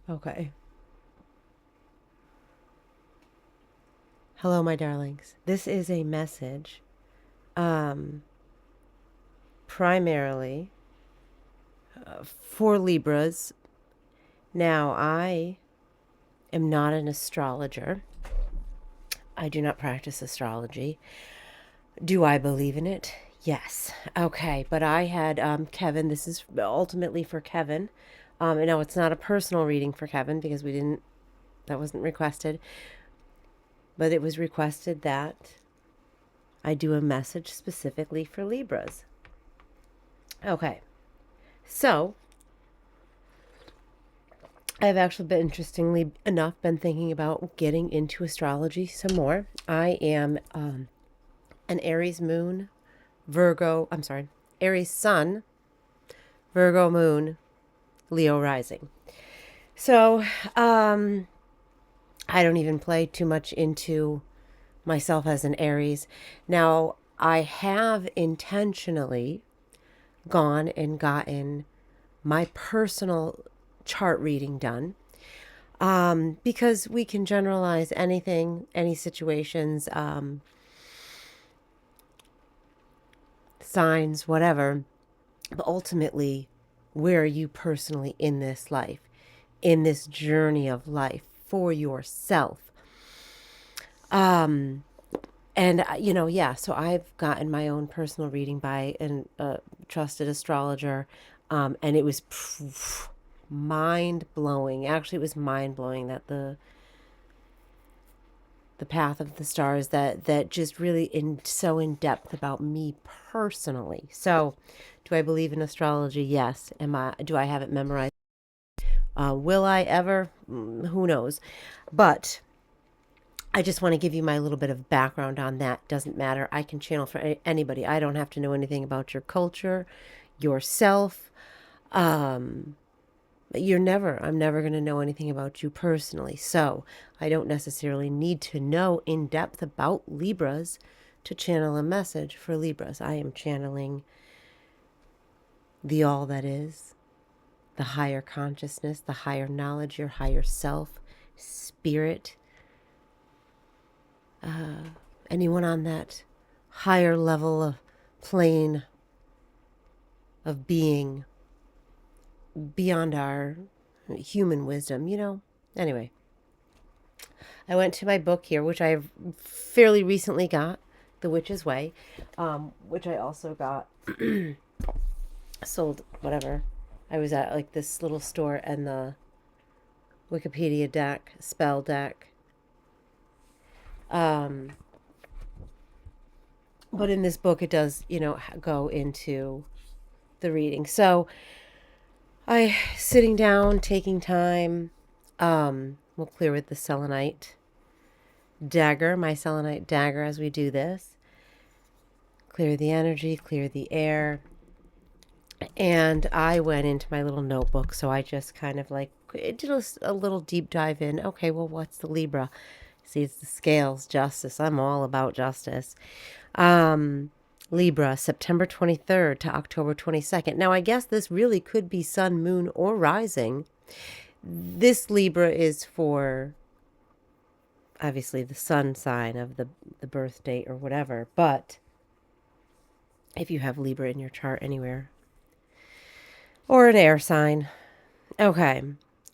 Okay. Hello, my darlings. This is a message um, primarily for Libras. Now, I am not an astrologer. I do not practice astrology. Do I believe in it? Yes. Okay. But I had Kevin. This is ultimately for Kevin. And no, it's not a personal reading for Kevin because that wasn't requested. But it was requested that I do a message specifically for Libras. Okay. So, I've actually been, interestingly enough, been thinking about getting into astrology some more. I am an Aries moon, Aries sun, Virgo moon, Leo rising. So, I don't even play too much into myself as an Aries. Now, I have intentionally gone and gotten my personal chart reading done, because we can generalize anything, any situations, signs, whatever. But ultimately, where are you personally in this life, in this journey of life for yourself? Yeah, so I've gotten my own personal reading by a trusted astrologer, and it was mind blowing. Actually, it was mind blowing that the path of the stars that just really so in depth about me personally. So, do I believe in astrology? Yes. Do I have it memorized? Will I ever? Who knows? But I just want to give you my little bit of background on that. Doesn't matter. I can channel for anybody. I don't have to know anything about your culture, yourself. Um, I'm never going to know anything about you personally. So I don't necessarily need to know in depth about Libras to channel a message for Libras. I am channeling the all that is, the higher consciousness, the higher knowledge, your higher self, spirit, anyone on that higher level of plane of being beyond our human wisdom. Anyway, I went to my book here, which I fairly recently got, The Witch's Way, which I also got sold, whatever. I was at like this little store, and the Wikipedia deck, spell deck. But in this book, it does, go into the reading. So sitting down, taking time, we'll clear with the selenite dagger, my selenite dagger, as we do this. Clear the energy, clear the air. And I went into my little notebook, so I just kind of like did a little deep dive in. Okay, well, what's the Libra? See, it's the scales, justice. I'm all about justice. Libra, September 23rd to October 22nd. Now, I guess this really could be sun, moon, or rising. This Libra is for, obviously, the sun sign of the birth date or whatever. But if you have Libra in your chart anywhere, or an air sign. Okay.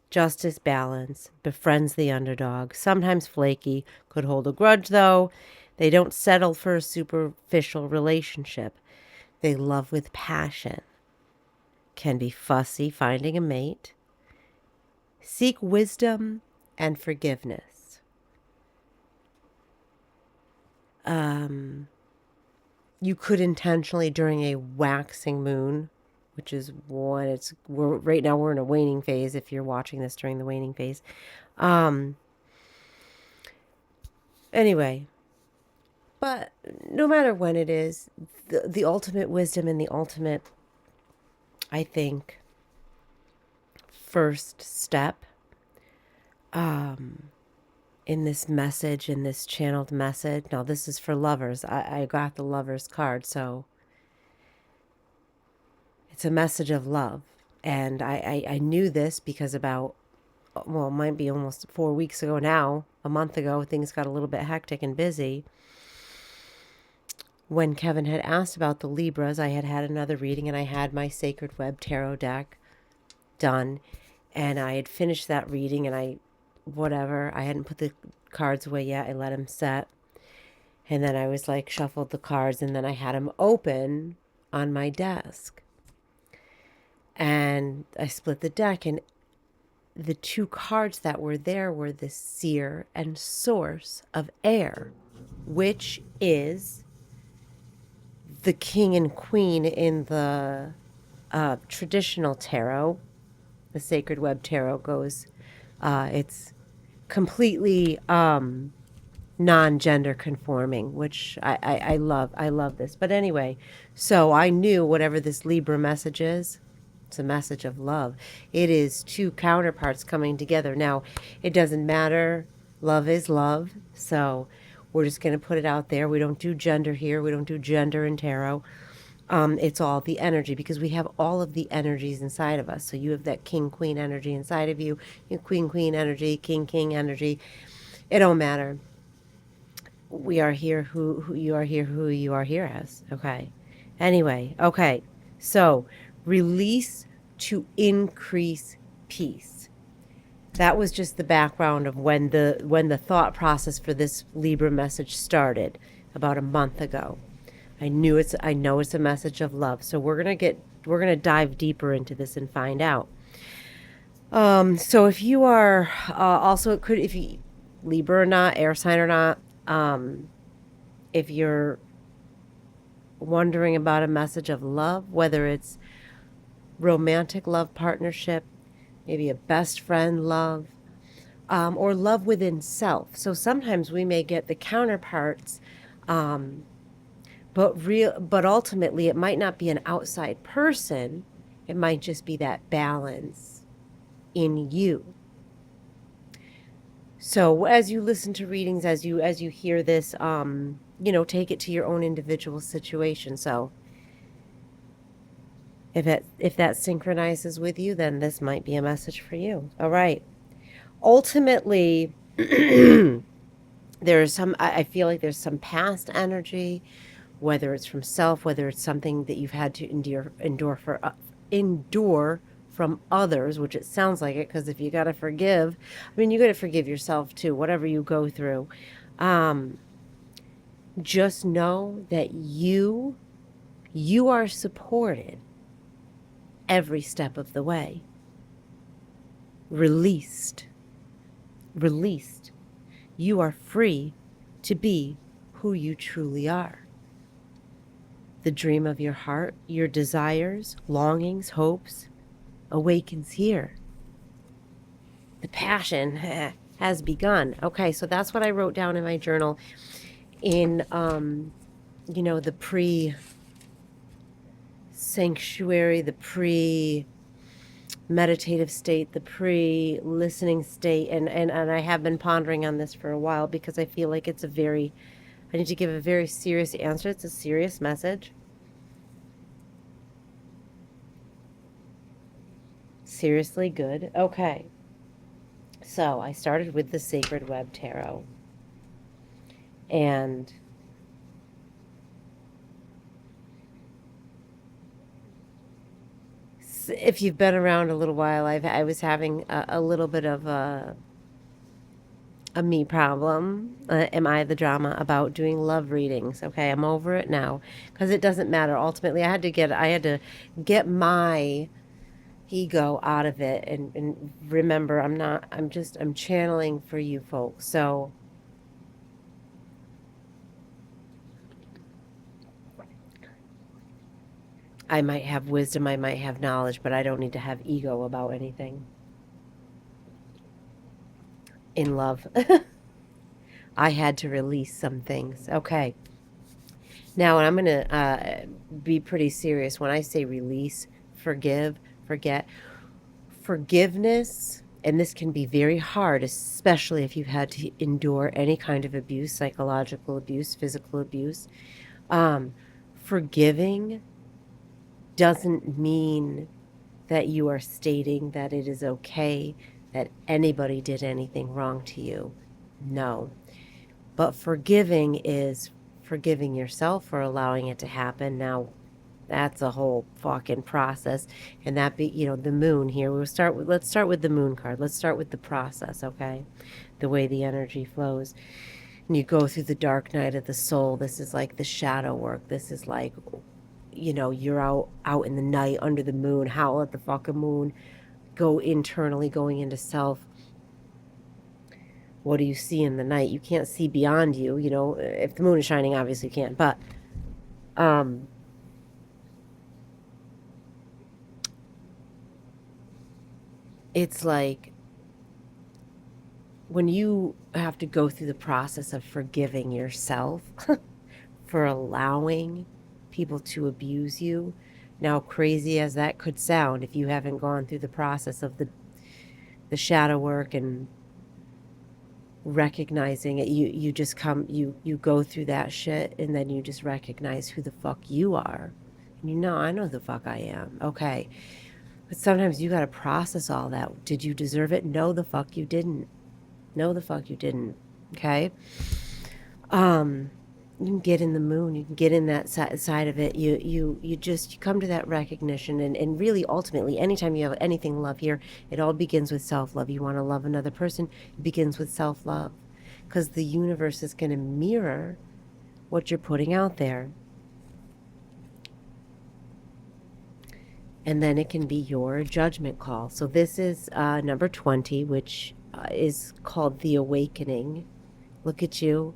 Justice, balance, befriends the underdog, sometimes flaky, could hold a grudge though. They don't settle for a superficial relationship. They love with passion. Can be fussy finding a mate. Seek wisdom and forgiveness. You could intentionally, during a waxing moon, which is when right now we're in a waning phase, if you're watching this during the waning phase. Anyway, but no matter when it is, the ultimate wisdom and the ultimate, I think, first step in this message, in this channeled message. Now, this is for lovers. I got the lovers card, so it's a message of love. And I knew this because about well, it might be almost 4 weeks ago now, a month ago, things got a little bit hectic and busy. When Kevin had asked about the Libras, I had another reading and I had my Sacred Web Tarot deck done. And I had finished that reading and I hadn't put the cards away yet. I let them set. And then I was like, shuffled the cards and then I had them open on my desk. And I split the deck, and the two cards that were there were the seer and source of air, which is the king and queen in the traditional tarot. The Sacred Web Tarot goes, it's completely non-gender conforming, which I love. I love this. But anyway, so I knew whatever this Libra message is, it's a message of love. It is two counterparts coming together. Now, it doesn't matter. Love is love. So we're just going to put it out there. We don't do gender here. We don't do gender in tarot. It's all the energy, because we have all of the energies inside of us. So you have that king, queen energy inside of you. You have queen, queen energy, king, king energy. It don't matter. We are here who you are here as. Okay. Anyway, okay. So release to increase peace. That was just the background of when the thought process for this Libra message started about a month ago. I know it's a message of love. So we're gonna dive deeper into this and find out. So if you are also, it could, if you Libra or not, air sign or not, if you're wondering about a message of love, whether it's romantic love partnership, maybe a best friend love, or love within self. So sometimes we may get the counterparts, but ultimately it might not be an outside person. It might just be that balance in you. So as you listen to readings, as you hear this, take it to your own individual situation. So if that synchronizes with you, then this might be a message for you. All right. Ultimately, I feel like there's some past energy, whether it's from self, whether it's something that you've had to endure from others, which it sounds like it, because if you got to forgive, you got to forgive yourself too, whatever you go through. Just know that you are supported every step of the way. Released. You are free to be who you truly are. The dream of your heart, your desires, longings, hopes, awakens here. The passion has begun. Okay, so that's what I wrote down in my journal in, the pre-sanctuary, the pre-meditative state, the pre-listening state. And I have been pondering on this for a while, because I feel like I need to give a very serious answer. It's a serious message. Seriously good. Okay. So I started with the Sacred Web Tarot. And if you've been around a little while, I was having a little bit of a me problem. Am I the drama about doing love readings? Okay, I'm over it now, because it doesn't matter. Ultimately, I had to get my ego out of it, and remember, I'm channeling for you folks. So I might have wisdom, I might have knowledge, but I don't need to have ego about anything. In love, I had to release some things. Okay. Now, I'm going to be pretty serious. When I say release, forgive, forget, forgiveness, and this can be very hard, especially if you've had to endure any kind of abuse, psychological abuse, physical abuse. Forgiving doesn't mean that you are stating that it is okay, that anybody did anything wrong to you. No. But forgiving is forgiving yourself for allowing it to happen. Now, that's a whole fucking process. And that be, the moon here. Let's start with the moon card. Let's start with the process, okay? The way the energy flows. And you go through the dark night of the soul. This is like the shadow work. This is like, you're out in the night under the moon, howl at the fucking moon, go internally, going into self. What do you see in the night? You can't see beyond you. If the moon is shining, obviously you can't. But it's like when you have to go through the process of forgiving yourself for allowing people to abuse you. Now, crazy as that could sound, if you haven't gone through the process of the shadow work and recognizing it, you just you go through that shit, and then you just recognize who the fuck you are. And I know the fuck I am. Okay. But sometimes you got to process all that. Did you deserve it? No, the fuck you didn't. No, the fuck you didn't. Okay. You can get in the moon. You can get in that side of it. You come to that recognition, and really ultimately, anytime you have anything love here, it all begins with self-love. You want to love another person, it begins with self-love, because the universe is going to mirror what you're putting out there. And then it can be your judgment call. So this is number 20, which is called the awakening. Look at you.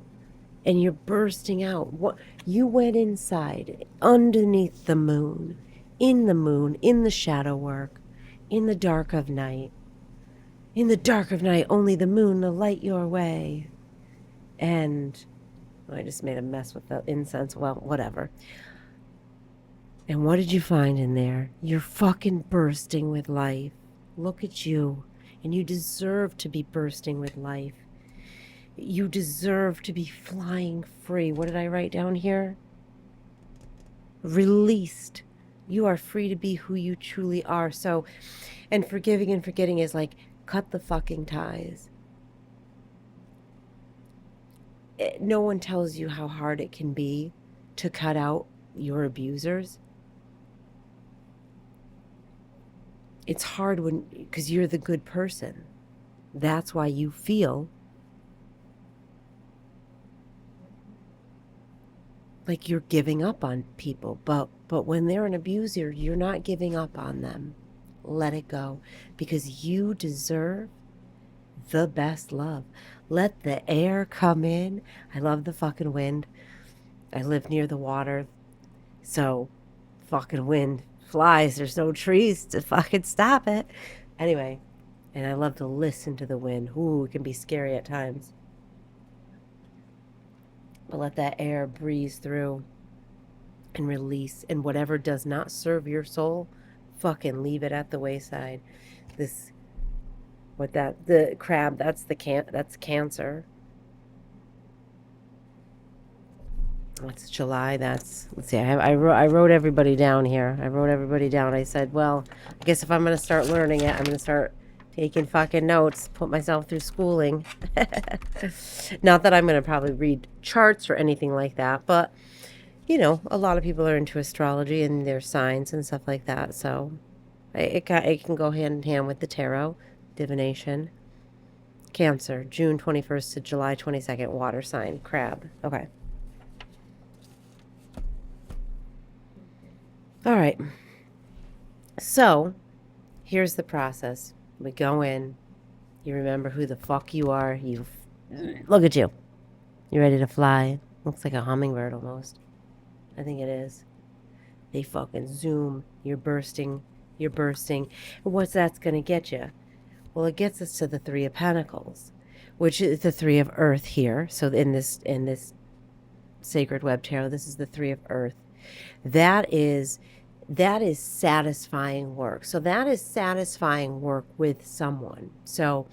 And you're bursting out. What you went inside, underneath the moon, in the shadow work, in the dark of night. In the dark of night, only the moon will light your way. And I just made a mess with the incense. Well, whatever. And what did you find in there? You're fucking bursting with life. Look at you. And you deserve to be bursting with life. You deserve to be flying free. What did I write down here? Released. You are free to be who you truly are. So, and forgiving and forgetting is like, cut the fucking ties. No one tells you how hard it can be to cut out your abusers. It's hard because you're the good person. That's why you feel like you're giving up on people. But when they're an abuser, you're not giving up on them. Let it go, because you deserve the best love. Let the air come in. I love the fucking wind. I live near the water, so fucking wind flies. There's no trees to fucking stop it. Anyway, and I love to listen to the wind. Ooh, it can be scary at times. But let that air breeze through and release. And whatever does not serve your soul, fucking leave it at the wayside. The crab, that's Cancer. That's July. Let's see. I wrote everybody down here. I said, well, I guess if I'm going to start learning it, I'm going to start taking fucking notes, put myself through schooling. Not that I'm going to probably read charts or anything like that, but, a lot of people are into astrology and their signs and stuff like that. So it can go hand in hand with the tarot, divination. Cancer, June 21st to July 22nd, water sign, crab. Okay. All right. So here's the process. We go in. You remember who the fuck you are. Look at you. You're ready to fly. Looks like a hummingbird almost. I think it is. They fucking zoom. You're bursting. And what's that's going to get you? Well, it gets us to the Three of Pentacles, which is the Three of Earth here. So in this Sacred Web Tarot, this is the Three of Earth. That is satisfying work. So that is satisfying work with someone. So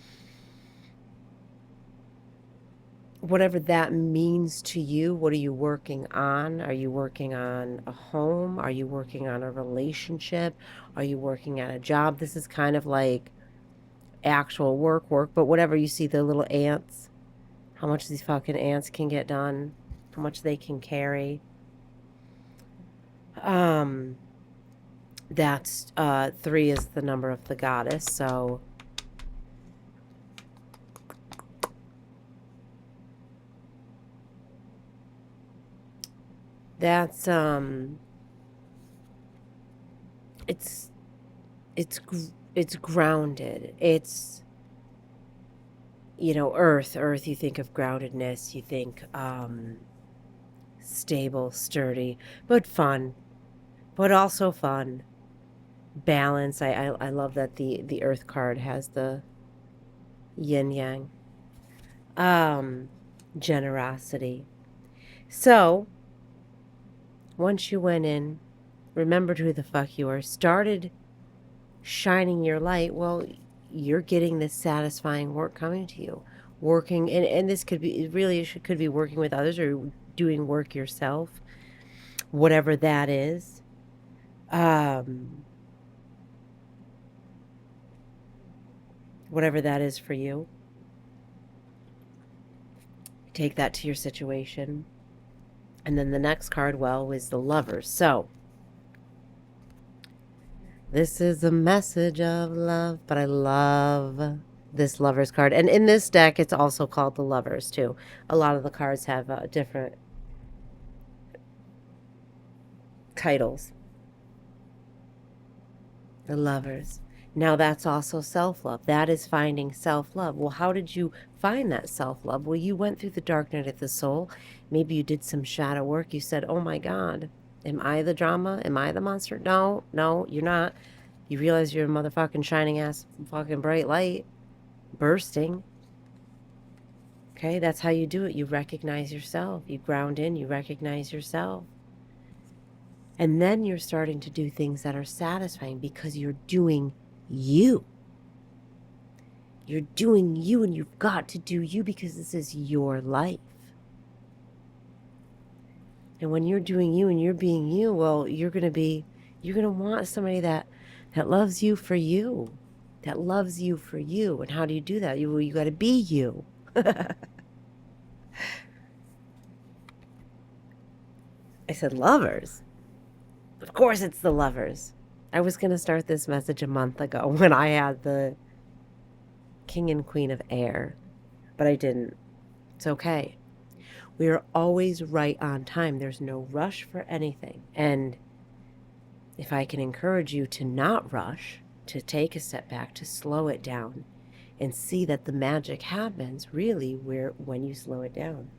whatever that means to you, what are you working on? Are you working on a home? Are you working on a relationship? Are you working on a job? This is kind of like actual work, but whatever, you see the little ants, how much these fucking ants can get done, how much they can carry. That's 3 is the number of the goddess, so that's it's it's grounded. It's, you know, earth, you think of groundedness, you think stable, sturdy, but fun, but also fun. Balance. I love that the earth card has the yin yang. Generosity. So once you went in, remembered who the fuck you are, started shining your light, well, you're getting this satisfying work coming to you. Working, and this could be, really, could be working with others or doing work yourself, whatever that is. Whatever that is for you. Take that to your situation. And then the next card, well, was the Lovers. So this is a message of love, but I love this Lovers card. And in this deck, it's also called the Lovers, too. A lot of the cards have different titles. The Lovers. Now that's also self-love. That is finding self-love. Well, how did you find that self-love? Well, you went through the dark night of the soul. Maybe you did some shadow work. You said, oh my God, am I the drama? Am I the monster? No, you're not. You realize you're a motherfucking shining ass fucking bright light bursting. Okay, that's how you do it. You recognize yourself. You ground in, you recognize yourself. And then you're starting to do things that are satisfying because you're doing you. You're doing you, and you've got to do you because this is your life. And when you're doing you and you're being you, well, you're going to want somebody that loves you for you, that loves you for you. And how do you do that? You got to be you. I said Lovers. Of course it's the Lovers. I was going to start this message a month ago when I had the King and Queen of Air, but I didn't. It's okay. We are always right on time. There's no rush for anything. And if I can encourage you to not rush, to take a step back, to slow it down, and see that the magic happens really when you slow it down.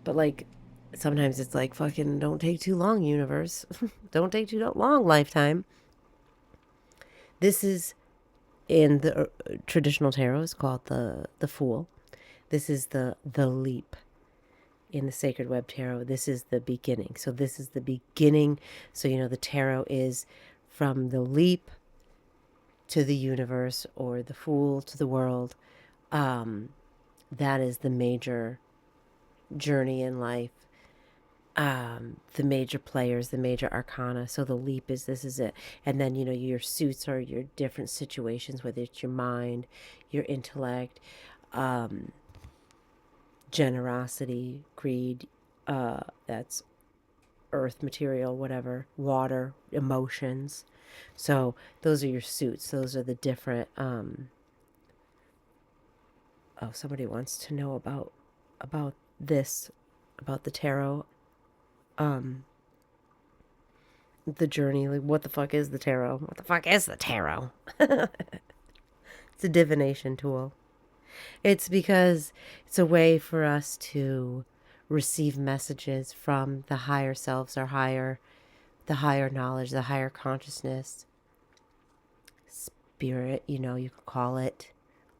But like, sometimes it's like, fucking don't take too long, universe. Don't take too long, lifetime. This is, in the traditional tarot, is called the Fool. This is the Leap. In the Sacred Web Tarot, this is the beginning. So this is the beginning. So, you know, the tarot is from the leap to the universe, or the Fool to the world. That is the major journey in life. The major players, the major arcana. So the leap is, this is it. And then, you know, your suits are your different situations, whether it's your mind, your intellect, generosity, greed, that's earth, material, whatever, water, emotions. So those are your suits. Those are the different, somebody wants to know about this, about the tarot, the journey. Like, what the fuck is the tarot? What the fuck is the tarot? It's a divination tool. It's because it's a way for us to receive messages from the higher selves, the higher knowledge, the higher consciousness, spirit, you know, you could call it.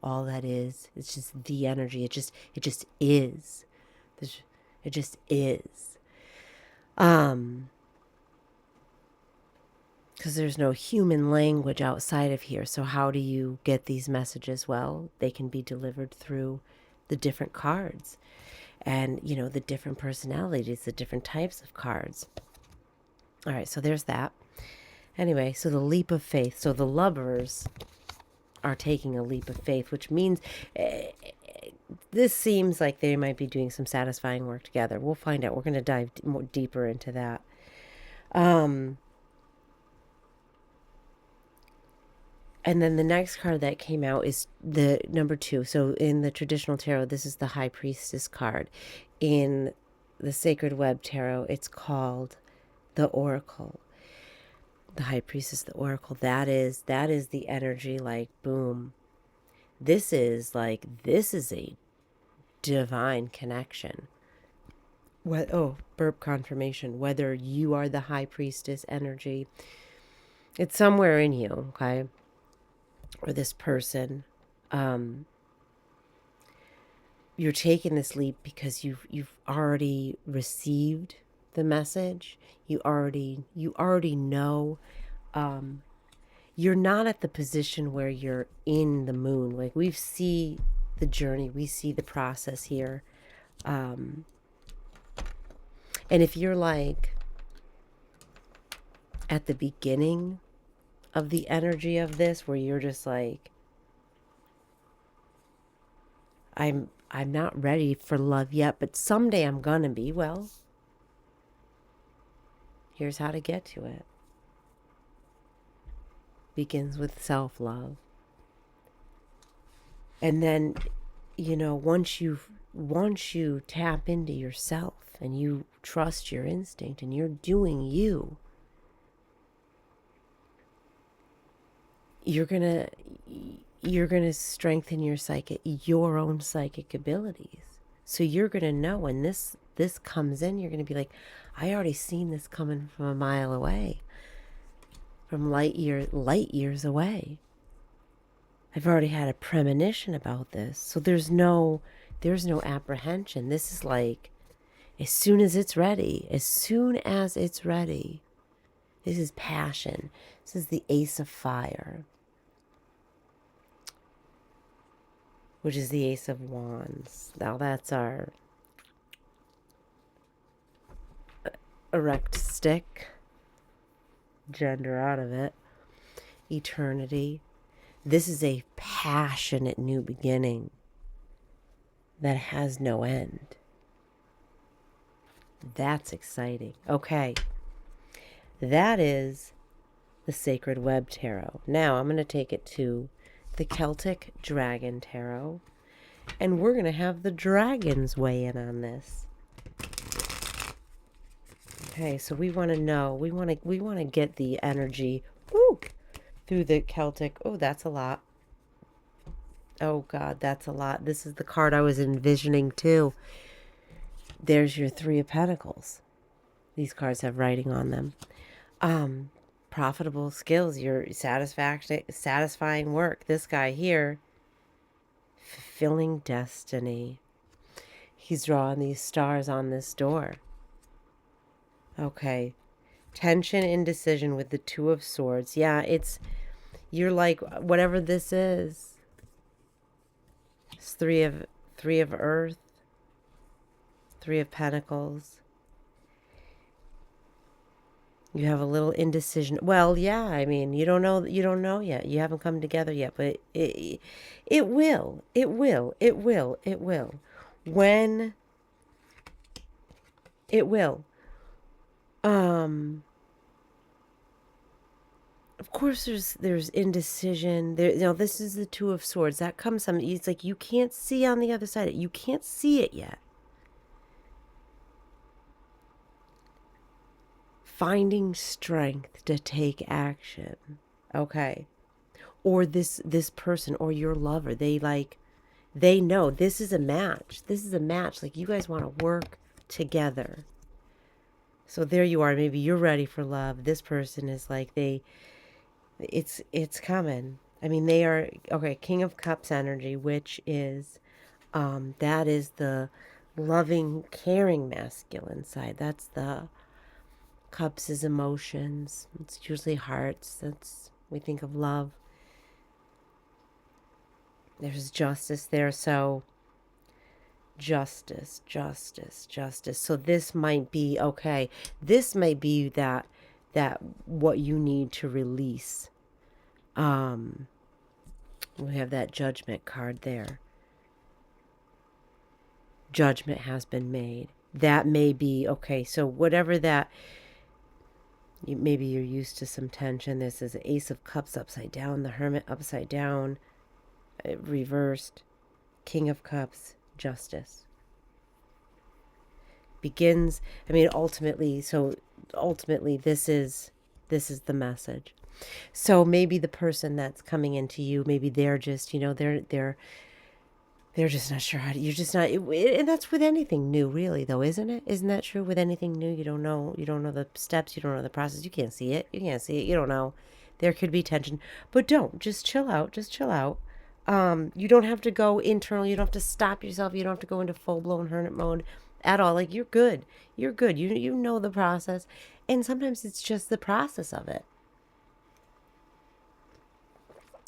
All that is, it's just the energy. It just is. It just is. Because there's no human language outside of here. So how do you get these messages? Well, they can be delivered through the different cards, and, you know, the different personalities, the different types of cards. All right, so there's that. Anyway, so the leap of faith. So the lovers are taking a leap of faith, which means this seems like they might be doing some satisfying work together. We'll find out. We're going to dive more deeper into that. And then the next card that came out is the number 2. So in the traditional tarot, this is the High Priestess card. In the Sacred Web Tarot, it's called the Oracle. The High Priestess, the Oracle. That is the energy, like, boom. This is a divine connection. Burp confirmation. Whether you are the High Priestess energy, it's somewhere in you, okay? Or this person, you're taking this leap because you've already received the message. You already know. You're not at the position where you're in the moon. Like, we see the journey, we see the process here. And if you're like at the beginning of the energy of this, where you're just like, I'm not ready for love yet, but someday I'm gonna be. Well, here's how to get to it. Begins with self-love. And then, once you tap into yourself and you trust your instinct and you're doing you, you're gonna strengthen your own psychic abilities. So you're gonna know when this comes in, you're gonna be like, I already seen this coming from a mile away, from light years away. I've already had a premonition about this. So there's no apprehension. This is like, as soon as it's ready. This is passion. This is the Ace of Fire, which is the Ace of Wands. Now that's our erect stick. Gender out of it. Eternity. This is a passionate new beginning that has no end. That's exciting. Okay. That is the Sacred Web Tarot. Now I'm going to take it to the Celtic Dragon Tarot, and we're going to have the dragons weigh in on this. Okay, so we want to know, we want to get the energy through the Celtic. Oh, that's a lot. Oh God, that's a lot. This is the card I was envisioning too. There's your 3 of Pentacles. These cards have writing on them. Profitable skills, your satisfying work. This guy here, fulfilling destiny. He's drawing these stars on this door. Okay. Tension, indecision with the 2 of Swords. Yeah, you're like, whatever this is. It's 3 of Earth, 3 of Pentacles. You have a little indecision. Well, yeah, I mean, you don't know yet. You haven't come together yet, but it will. When it will. Of course there's indecision. This is the 2 of Swords. That comes it's like you can't see on the other side. You can't see it yet. Finding strength to take action. Okay. Or this person or your lover, they know this is a match. Like, you guys want to work together. So there you are. Maybe you're ready for love. This person is like, it's coming. I mean, they are, okay, King of Cups energy, which is, that is the loving, caring masculine side. That's the Cups is emotions. It's usually hearts. We think of love. There's justice there. So justice. So this might be, okay, this might be that what you need to release. We have that Judgment card there. Judgment has been made. That may be, okay, so whatever that, maybe you're used to some tension. This is the Ace of Cups upside down, the Hermit upside down, reversed, King of Cups, Justice. Begins, I mean, ultimately this is the message. So maybe the person that's coming into you, maybe they're just, they're just not sure how to, you're just not, and that's with anything new, really, though, isn't it? Isn't that true? With anything new, you don't know the steps, you don't know the process, you can't see it, you don't know. There could be tension, but just chill out, you don't have to go internal, you don't have to stop yourself, you don't have to go into full-blown hermit mode at all. Like, you're good, you know the process, and sometimes it's just the process of it.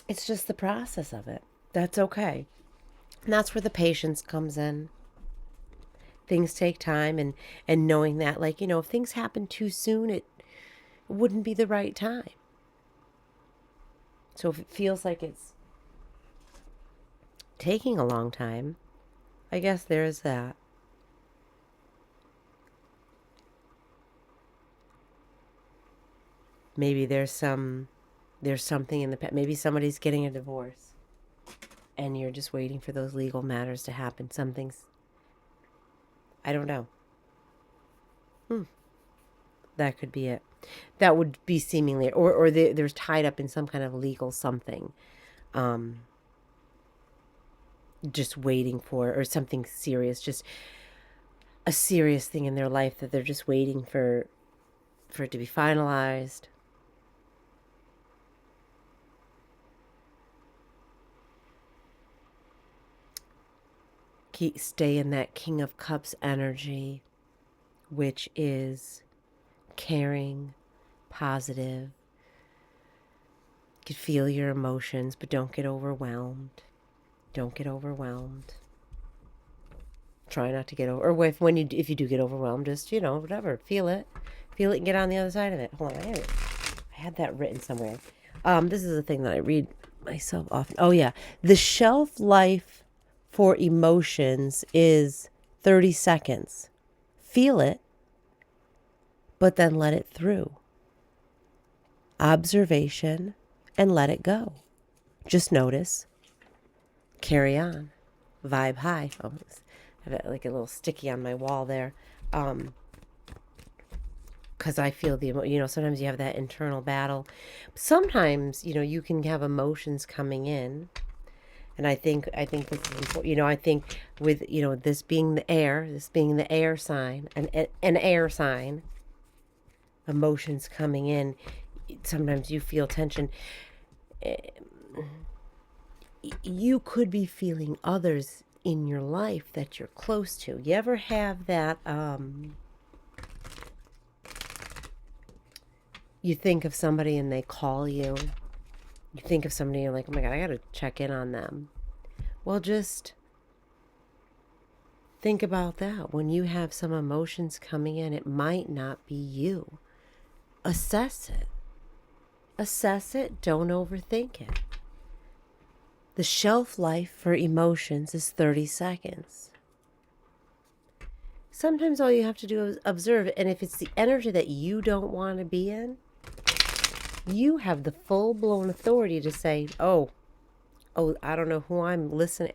It's just the process of it. That's okay. And that's where the patience comes in. Things take time, and knowing that, like, if things happen too soon, it wouldn't be the right time. So if it feels like it's taking a long time, I guess there's that. Maybe there's something in the past. Maybe somebody's getting a divorce and you're just waiting for those legal matters to happen. Something's, I don't know. That could be it. That would be seemingly, or there's tied up in some kind of legal something. Just waiting for, or something serious, just a serious thing in their life that they're just waiting for it to be finalized. Stay in that King of Cups energy, which is caring, positive. You can feel your emotions, but don't get overwhelmed. Try not to get over, or if you do get overwhelmed, just, whatever, feel it and get on the other side of it. Hold on, I had that written somewhere. This is a thing that I read myself often. Oh yeah, the shelf life for emotions is 30 seconds. Feel it, but then let it through. Observation, and let it go. Just notice. Carry on. Vibe high. Oh, I have it like a little sticky on my wall there. Because I feel sometimes you have that internal battle. Sometimes, you can have emotions coming in. And I think this is important. I think with, this being the air sign, an air sign, emotions coming in, sometimes you feel tension. You could be feeling others in your life that you're close to. You ever have that, you think of somebody and they call you. You think of somebody, you're like, oh my God, I got to check in on them. Well, just think about that. When you have some emotions coming in, it might not be you. Assess it. Don't overthink it. The shelf life for emotions is 30 seconds. Sometimes all you have to do is observe it. And if it's the energy that you don't want to be in, you have the full-blown authority to say, oh, I don't know who I'm listening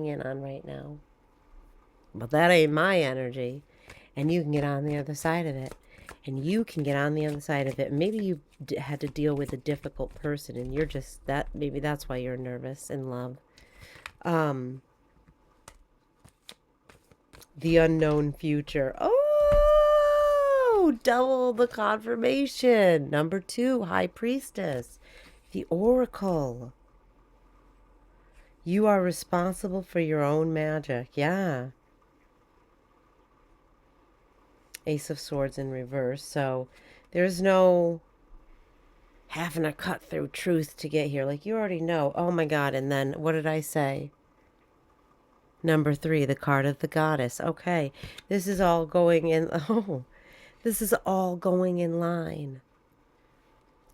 in on right now. But that ain't my energy. And you can get on the other side of it. Maybe you had to deal with a difficult person and you're just that, maybe that's why you're nervous in love. The unknown future. Oh, double the confirmation. Number 2, High Priestess. The Oracle. You are responsible for your own magic. Yeah. Ace of Swords in reverse. So there's no having to cut through truth to get here. Like, you already know. Oh my God. And then what did I say? Number 3, the card of the Goddess. Okay. This is all going in. Oh, This is all going in line.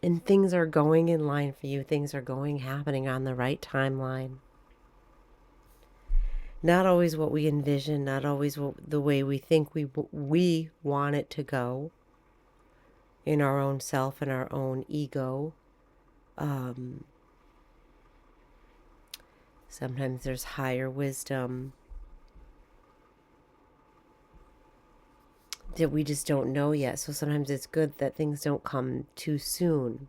And things are going in line for you. Things are happening on the right timeline. Not always what we envision, not always the way we think we want it to go in our own self and our own ego. Sometimes there's higher wisdom that we just don't know yet. So sometimes it's good that things don't come too soon.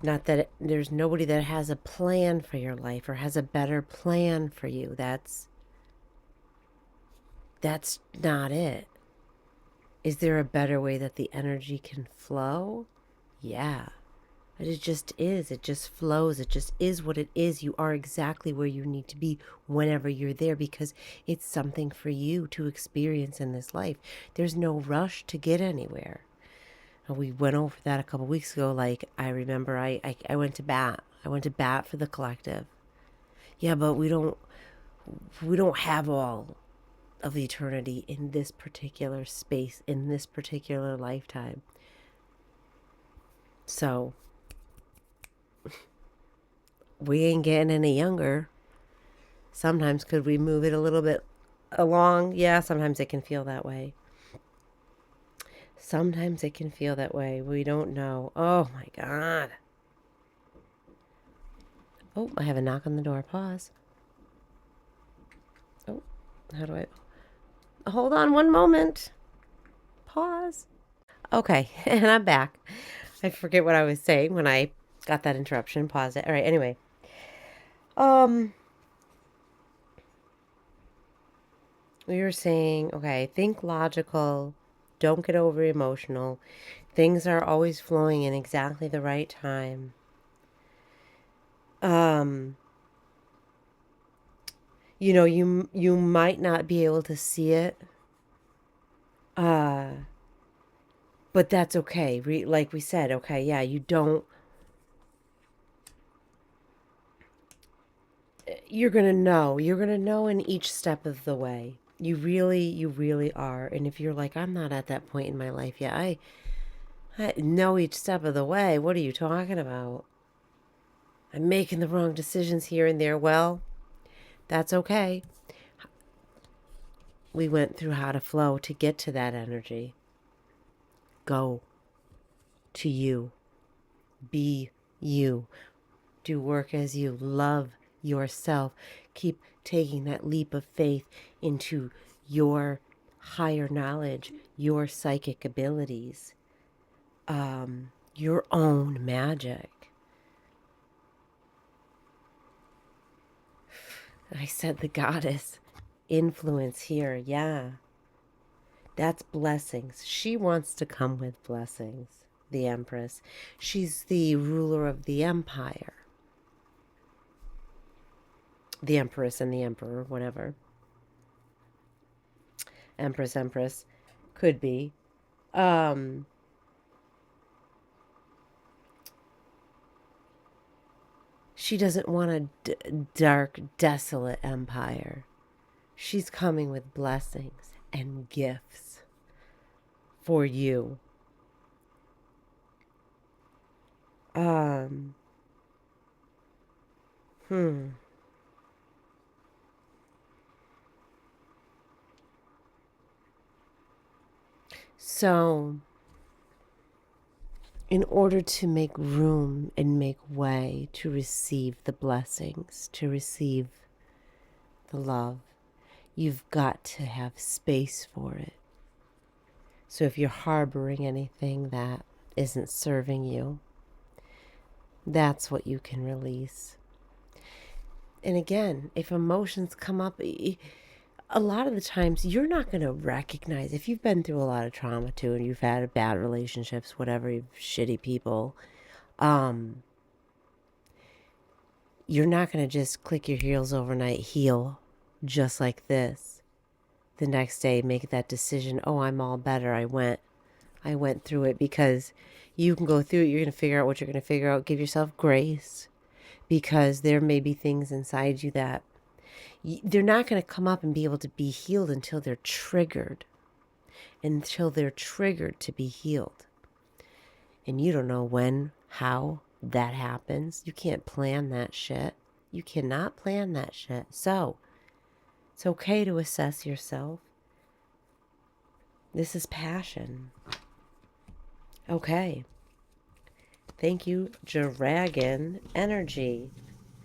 Not that there's nobody that has a plan for your life or has a better plan for you. That's not it. Is there a better way that the energy can flow? Yeah. But it just is. It just flows. It just is what it is. You are exactly where you need to be whenever you're there, because it's something for you to experience in this life. There's no rush to get anywhere. We went over that a couple weeks ago. Like, I remember I went to bat. I went to bat for the collective. Yeah, but we don't have all of eternity in this particular space, in this particular lifetime. So we ain't getting any younger. Sometimes could we move it a little bit along? Yeah, sometimes it can feel that way. Sometimes it can feel that way. We don't know. Oh my God. Oh, I have a knock on the door. Pause. Oh, how do I... Hold on one moment. Pause. Okay, and I'm back. I forget what I was saying when I got that interruption. Pause it. All right, anyway. We were saying, okay, think logical. Don't get over emotional. Things are always flowing in exactly the right time. You know, you might not be able to see it. But that's okay. Like we said, okay, yeah, you're going to know in each step of the way. You really are. And if you're like, I'm not at that point in my life yet, I know each step of the way. What are you talking about? I'm making the wrong decisions here and there. Well, that's okay. We went through how to flow to get to that energy. Go to you. Be you. Do work as you. Love yourself. Keep taking that leap of faith into your higher knowledge, your psychic abilities, your own magic. I said the goddess influence here. Yeah. That's blessings. She wants to come with blessings, the Empress. She's the ruler of the empire. The Empress and the Emperor, whatever. Empress, could be. She doesn't want a dark, desolate empire. She's coming with blessings and gifts for you. So, in order to make room and make way to receive the blessings, to receive the love, you've got to have space for it. So if you're harboring anything that isn't serving you, that's what you can release. And again, if emotions come up, a lot of the times you're not going to recognize, if you've been through a lot of trauma too, and you've had bad relationships, whatever, shitty people, you're not going to just click your heels overnight, heal just like this. The next day, make that decision. Oh, I'm all better. I went through it, because you can go through it. You're going to figure out what you're going to figure out. Give yourself grace, because there may be things inside you that They're not going to come up and be able to be healed until they're triggered, to be healed. And you don't know when, how that happens. You can't plan that shit. You cannot plan that shit. So it's okay to assess yourself. This is passion. Okay. Thank you, Dragon Energy.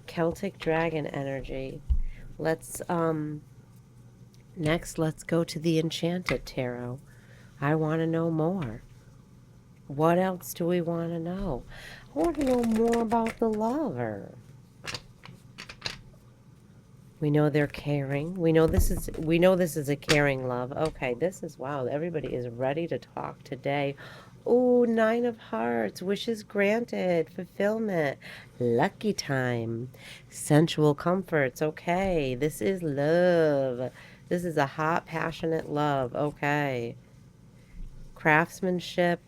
Celtic Dragon Energy. Let's next let's go to the Enchanted Tarot. I want to know more. What else do we want to know? I want to know more about the lover. We know they're caring. We know this is a caring love. Okay, this is wow. Everybody is ready to talk today. Oh, 9 of Hearts, wishes granted, fulfillment, lucky time, sensual comforts. Okay, this is love. This is a hot, passionate love. Okay. Craftsmanship.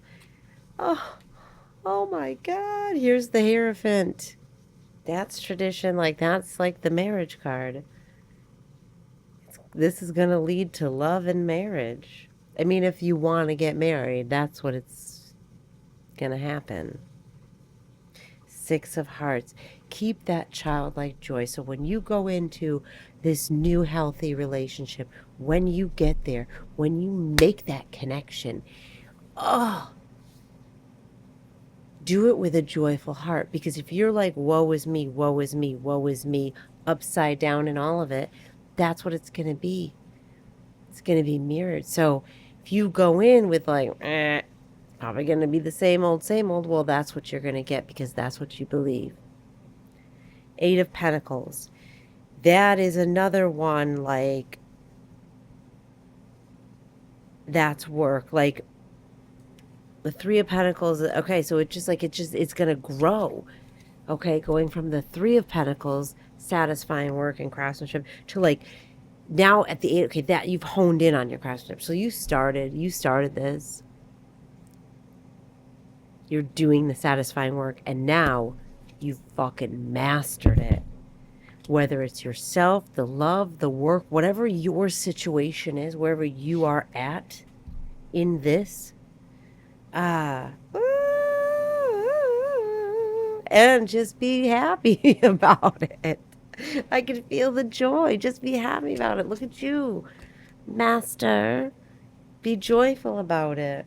Oh my God. Here's the Hierophant. That's tradition. That's like the marriage card. This is going to lead to love and marriage. I mean, if you want to get married, that's what it's going to happen. 6 of Hearts. Keep that childlike joy. So when you go into this new healthy relationship, when you get there, when you make that connection, do it with a joyful heart. Because if you're like, woe is me, woe is me, woe is me, upside down in all of it, that's what it's going to be. It's going to be mirrored. So if you go in with probably going to be the same old, well, that's what you're going to get because that's what you believe. 8 of Pentacles. That is another one, that's work. The 3 of Pentacles, okay, so it's going to grow. Okay, going from the 3 of Pentacles, satisfying work and craftsmanship, to now at the 8, okay, that you've honed in on your craftsmanship. So you started this. You're doing the satisfying work, and now you've fucking mastered it. Whether it's yourself, the love, the work, whatever your situation is, wherever you are at in this, and just be happy about it. I can feel the joy. Just be happy about it. Look at you, Master. Be joyful about it.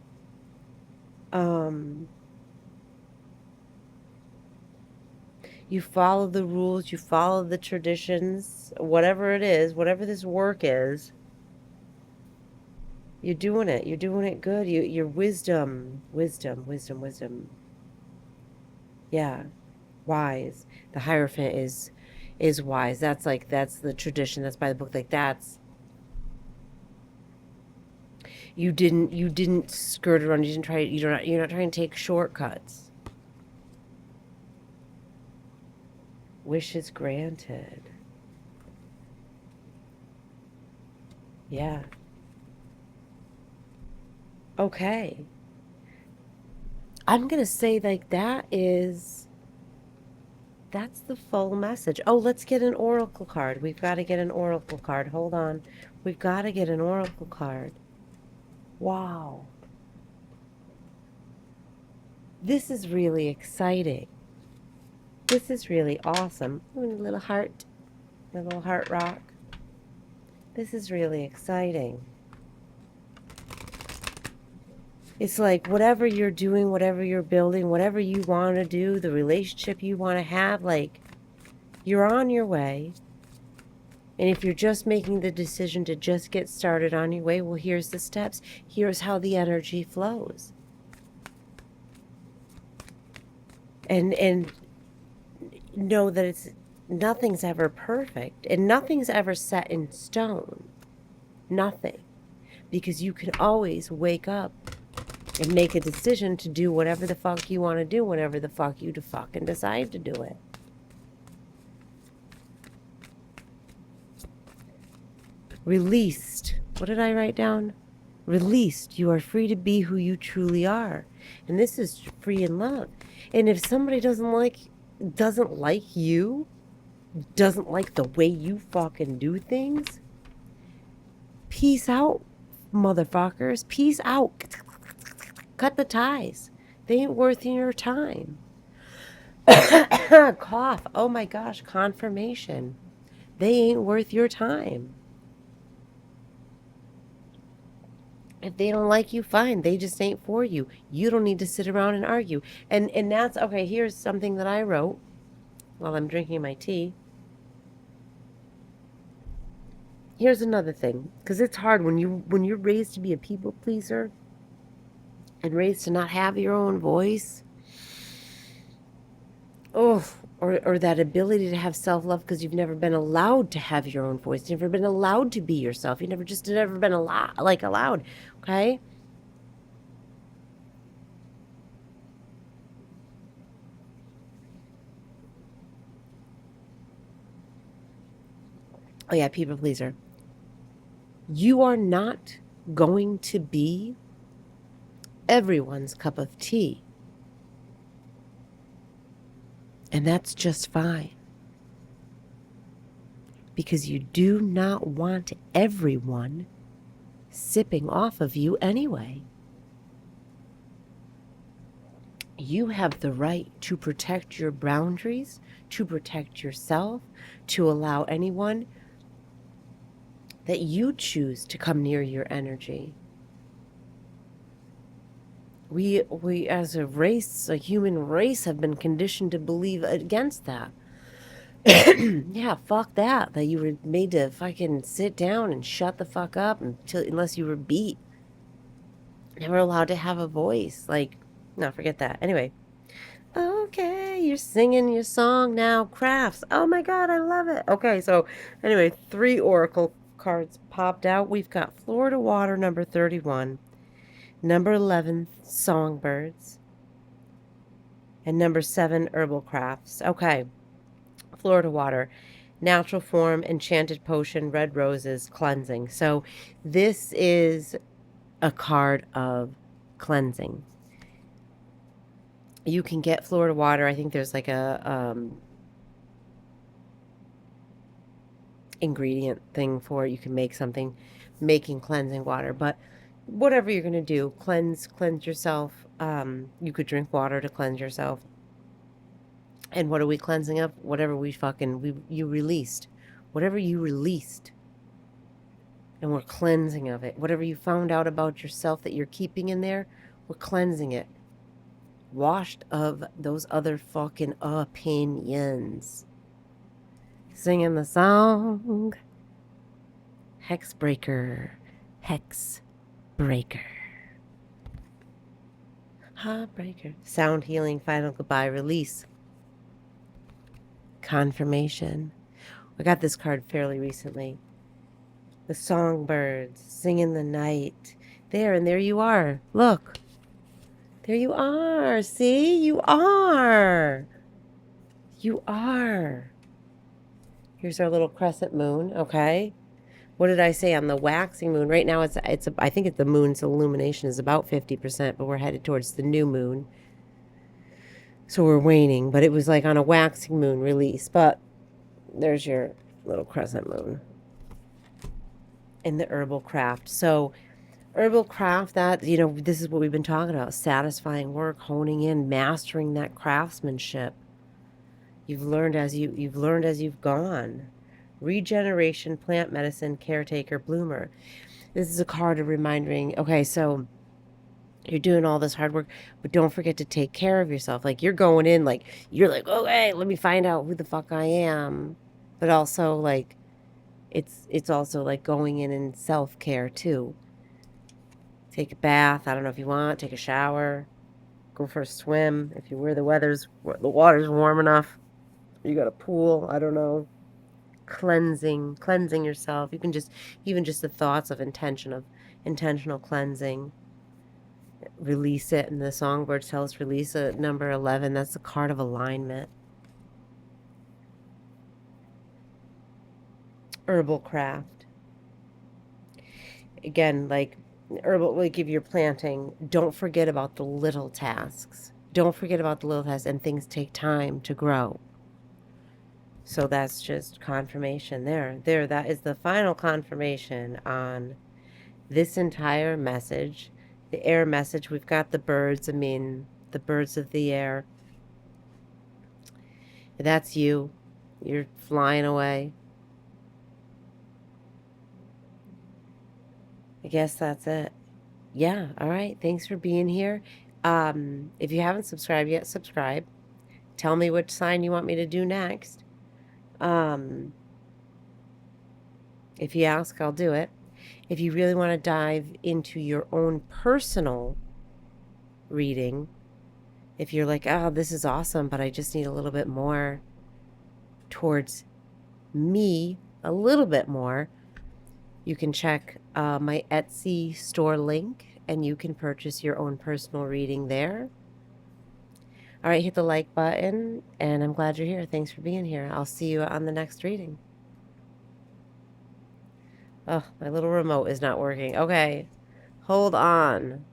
You follow the rules. You follow the traditions. Whatever it is, whatever this work is, you're doing it. You're doing it good. Your wisdom. Yeah, wise. The Hierophant is wise. That's the tradition. That's by the book. You didn't skirt around. You didn't try. You're not trying to take shortcuts. Wishes granted. Yeah. Okay. I'm going to say that's the full message. Oh, let's get an oracle card. We've got to get an oracle card. Hold on. We've got to get an oracle card. Wow. This is really exciting. This is really awesome. Ooh, a little heart rock. This is really exciting. It's like whatever you're doing, whatever you're building, whatever you want to do, the relationship you want to have, you're on your way. And if you're just making the decision to just get started on your way, well, here's the steps. Here's how the energy flows. And know that nothing's ever perfect and nothing's ever set in stone. Nothing. Because you can always wake up and make a decision to do whatever the fuck you want to do whenever the fuck you fucking decide to do it. Released. What did I write down? Released. You are free to be who you truly are. And this is free in love. And if somebody doesn't like you, doesn't like the way you fucking do things, peace out, motherfuckers. Peace out. Cut the ties. They ain't worth your time. Cough. Oh my gosh, confirmation. They ain't worth your time. If they don't like you, fine. They just ain't for you. You don't need to sit around and argue. And that's okay. Here's something that I wrote while I'm drinking my tea. Here's another thing, because it's hard when you're raised to be a people pleaser and raised to not have your own voice. Oh, or that ability to have self-love because you've never been allowed to have your own voice. You've never been allowed to be yourself. You've never been allowed. Okay? Oh yeah, people pleaser. You are not going to be everyone's cup of tea. And that's just fine. Because you do not want everyone sipping off of you anyway. You have the right to protect your boundaries, to protect yourself, to allow anyone that you choose to come near your energy. We as a race, a human race, have been conditioned to believe against that. Yeah, fuck that. That you were made to fucking sit down and shut the fuck up unless you were beat. Never allowed to have a voice. Like, no, forget that. Anyway. Okay, you're singing your song now. Crafts. Oh my god, I love it. Okay, so anyway, 3 oracle cards popped out. We've got Florida Water, number 31. Number 11, Songbirds. And number 7, Herbal Crafts. Okay. Florida Water. Natural form, enchanted potion, red roses, cleansing. So this is a card of cleansing. You can get Florida Water. I think there's like a ingredient thing for it. You can make something making cleansing water, but whatever you're going to do, cleanse yourself. You could drink water to cleanse yourself. And what are we cleansing of? Whatever you released. Whatever you released. And we're cleansing of it. Whatever you found out about yourself that you're keeping in there, we're cleansing it. Washed of those other fucking opinions. Singing the song. Hex breaker. Hex breaker. Heartbreaker. Sound healing. Final goodbye. Release. Confirmation. I got this card fairly recently. The songbirds singing the night. There you are. Look. There you are. See? You are. You are. Here's our little crescent moon, okay? What did I say on the waxing moon? Right now I think the moon's illumination is about 50%, but we're headed towards the new moon. So we're waning, but it was like on a waxing moon release. But there's your little crescent moon. In the herbal craft. So herbal craft, that, this is what we've been talking about. Satisfying work, honing in, mastering that craftsmanship. You've learned as you've gone. Regeneration, plant medicine, caretaker, bloomer. This is a card of reminding, okay, so you're doing all this hard work, but don't forget to take care of yourself. Like, you're going in, like, you're like, okay, let me find out who the fuck I am. But also, like, it's also like going in self-care too. Take a bath. I don't know if you want. Take a shower. Go for a swim. If the water's warm enough. You got a pool. I don't know. Cleansing yourself. You can even just the thoughts of intentional cleansing. Release it. And the songbirds tell us release it. Number 11. That's the card of alignment. Herbal craft. Again, like herbal, like if you're planting, don't forget about the little tasks. Don't forget about the little tasks, and things take time to grow. So that's just confirmation there. There, that is the final confirmation on this entire message. The air message, we've got the birds, I mean, the birds of the air. That's you. You're flying away. I guess that's it. Yeah, all right. Thanks for being here. If you haven't subscribed yet, subscribe. Tell me which sign you want me to do next. If you ask, I'll do it. If you really want to dive into your own personal reading, if you're like, oh, this is awesome, but I just need a little bit more towards me, a little bit more, you can check my Etsy store link and you can purchase your own personal reading there. All right, hit the like button, and I'm glad you're here. Thanks for being here. I'll see you on the next reading. Oh, my little remote is not working. Okay, hold on.